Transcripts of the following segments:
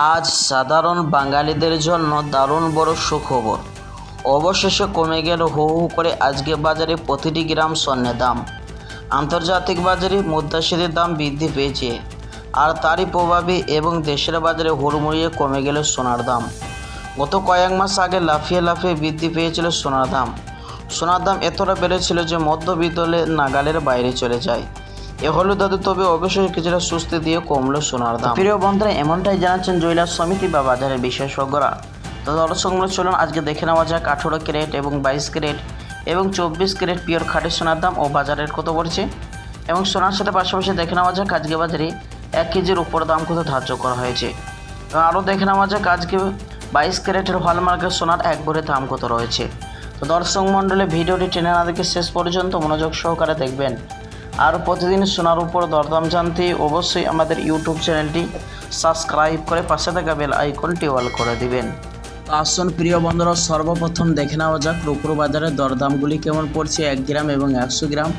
আজ সাধারণ বাঙালিদের জন্য দারুণ বড় সুখবর। অবশেষে কমে গেল হু হু করে আজকে বাজারে প্রতিটি গ্রাম স্বর্ণের দাম। আন্তর্জাতিক বাজারে মুদ্রাস্ফীতির দাম বৃদ্ধি পেয়েছে, আর তারই প্রভাবে এবং দেশের বাজারে হুড়মুড়িয়ে কমে গেল সোনার দাম। গত কয়েক মাস আগে লাফিয়ে লাফিয়ে বৃদ্ধি পেয়েছিল সোনার দাম। সোনার দাম এতটা বেড়েছিল যে মধ্যবিত্তদের নাগালের বাইরে চলে যায়। এ হলো দাদু, তবে অবশ্যই কিছুটা সুস্থি দিয়ে কমলো সোনার দাম। প্রিয় বন্ধুরা, এমনটাই জানাচ্ছেন জুয়েলার্স সমিতি বা বাজারের বিশেষজ্ঞরা। তো দর্শকগুলো চলুন আজকে দেখে নেওয়া যাক 18 ক্যারেট এবং 22 ক্যারেট এবং 24 ক্যারেট পিওর খাঁটি সোনার দাম ও বাজারের কত পড়ছে। এবং সোনার সাথে পাশাপাশি দেখে নেওয়া যাক আজকে বাজারে 1 কেজির উপর দাম কত ধার্য করা হয়েছে। তো আরও দেখে নেওয়া যাক আজকে 22 ক্যারেটের হলমার্কের সোনার এক ভরি দাম কত রয়েছে। তো দর্শক মণ্ডলী, ভিডিওটি টেনে না দেখে শেষ পর্যন্ত মনোযোগ সহকারে দেখবেন। আর প্রতিদিন সোনার উপর দরদাম জানতে অবশ্যই আমাদের ইউটিউব চ্যানেলটি সাবস্ক্রাইব করে পাশে থাকা বেল আইকনটি অল করে দিবেন। আসুন প্রিয় বন্ধুরা, সর্বপ্রথম দেখে নেওয়া যাক রূপোর বাজারের দরদামগুলি কেমন পড়ছে 1 গ্রাম এবং 100 গ্রাম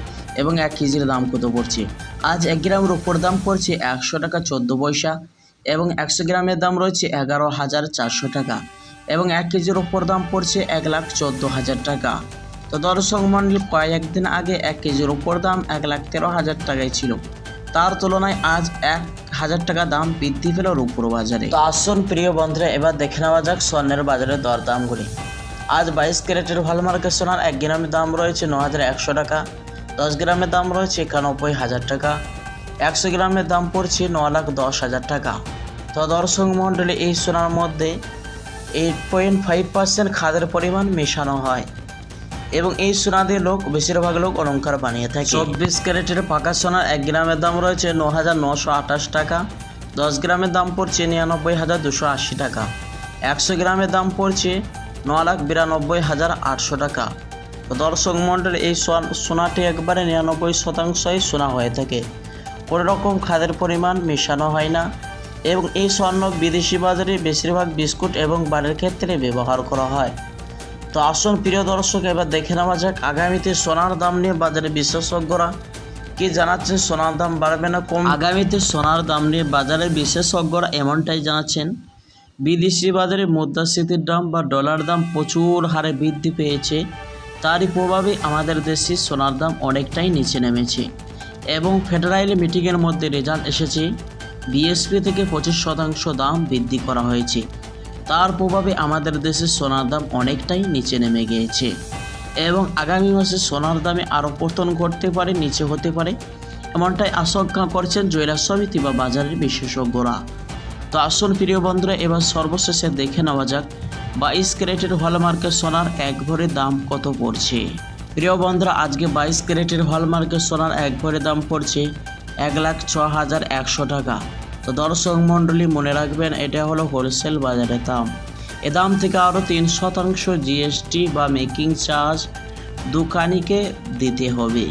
এবং 1 কেজির দাম কত পড়ছে। আজ 1 গ্রাম রূপোর দাম পড়ছে 100 টাকা 14 পয়সা এবং 100 গ্রামের দাম রয়েছে 11,400 টাকা এবং 1 কেজির উপর দাম পড়ছে 1,14,000 টাকা। তো দর্শক মণ্ডলী, কয়েকদিন আগে 1 কেজির উপর দাম 1,13,000 টাকায় ছিল। তার তুলনায় আজ 1,000 টাকা দাম বৃদ্ধি পেল রূপোর বাজারে। তো আসুন প্রিয় বন্ধুরা, এবার দেখে নেওয়া যাক স্বর্ণের বাজারের দরদামগুলি। আজ 22 ক্যারেটের হলমার্কের সোনার 1 গ্রামের দাম রয়েছে 9,100 টাকা, 10 গ্রামের দাম রয়েছে 91,000 টাকা, 100 গ্রামের দাম পড়ছে 9,10,000 টাকা। তো দর্শক মণ্ডলী, এই সোনার মধ্যে 8.5% খাদের পরিমাণ মেশানো হয় এবং এই সোনা দিয়ে বেশিরভাগ লোক অলংকার বানিয়ে থাকে। 24 ক্যারেটের পাকা সোনার 1 গ্রামের দাম রয়েছে 9,928 টাকা, 10 গ্রামের দাম পড়ছে 99,280 টাকা, 100 গ্রামের দাম পড়ছে 9,92,800 টাকা। তো দর্শক মণ্ডলী, এই সোনাটি একবারে 99% সোনা হয়ে থাকে, কোনো রকম খাদের পরিমাণ মেশানো হয় না এবং এই স্বর্ণ বিদেশি বাজারে বেশিরভাগ বিস্কুট এবং বাড়ির ক্ষেত্রে ব্যবহার করা হয়। তো আসুন প্রিয় দর্শক, এবার দেখে নেওয়া যাক আগামীতে সোনার দাম নিয়ে বাজারে বিশেষজ্ঞরা কি জানাচ্ছে। সোনার দাম বাড়বে না কম? আগামীতে সোনার দাম নিয়ে বাজারের বিশেষজ্ঞরা এমনটাই জানাচ্ছেন, বিদেশি বাজারে মুদ্রাস্ফীতির দাম বা ডলার দাম প্রচুর হারে বৃদ্ধি পেয়েছে, তারই প্রভাবে আমাদের দেশে সোনার দাম অনেকটাই নিচে নেমেছে এবং ফেডারেল মিটিংয়ের মধ্যে রেজাল্ট এসেছে বিএসপি থেকে 25% দাম বৃদ্ধি করা হয়েছে। তার প্রভাবে আমাদের দেশে সোনার দাম অনেকটাই নিচে নেমে গিয়েছে এবং আগামী মাসে সোনার দামে আরও পতন ঘটতে পারে, নিচে হতে পারে, এমনটাই আশঙ্কা করছেন জুয়েলার্স সমিতি বা বাজারের বিশেষজ্ঞরা। তো আসুন প্রিয় বন্ধুরা, এবার সর্বশেষে দেখে নেওয়া যাক 22 ক্যারেটের হলমার্কের সোনার এক ভরির দাম কত পড়ছে। প্রিয় বন্ধুরা, আজকে 22 ক্যারেটের হলমার্কের সোনার এক ভরির দাম পড়ছে 1,06,100 টাকা। তো দর্শক মণ্ডলী, মনে রাখবেন এটা হলো হোলসেল বাজারের দাম। এ দাম থেকে আরও 3% জিএসটি বা মেকিং চার্জ দোকানিকে দিতে হবে।